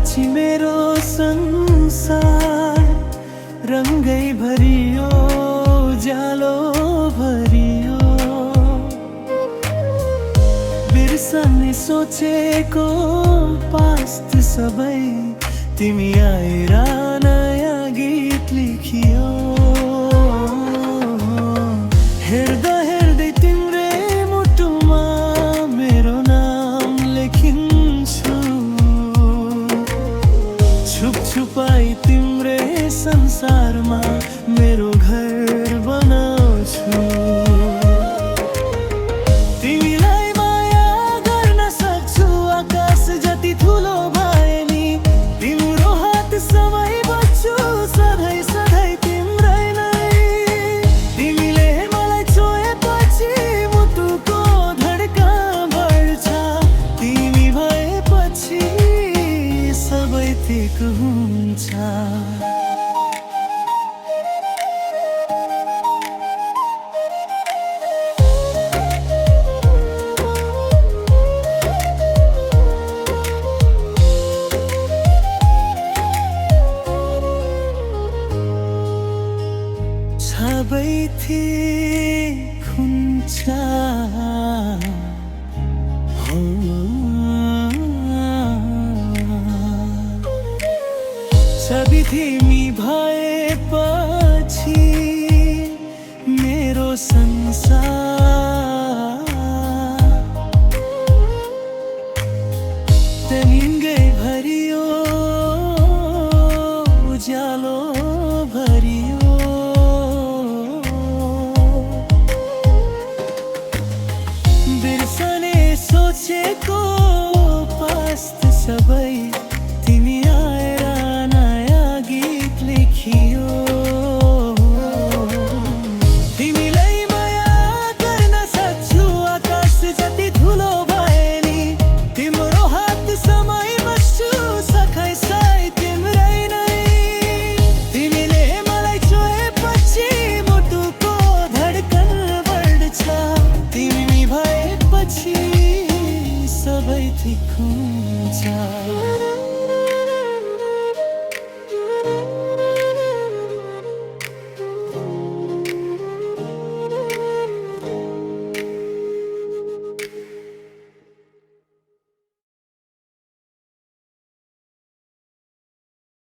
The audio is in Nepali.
पछि मेरो संसार रङ्गै भरियो, उज्यालो भरियो। बिर्सने सोचेको पास्ट सबै तिमी आएर नयाँ गीत लेखियो। हेर्दा हेर्दै तिम्रै मुटुमा मेरो नाम लेखिन्छु। छुप छुपाई तिम्रै संसारमा मेरो घर बनाउँछु। तिमीलाई माया गर्न सक्छु आकाश जति ठुलो भए नि। तिम्रो हात समय बच्छु सधैँ सधैँ तिम्रै नै। तिमीले मलाई छोएपछि मुटुको धड्कन बढ्छ। तिमी भएपछि सबै ठिक हुन्छ। सबै ठिक हुन्छ। सबै तिमी भएपछि मेरो संसार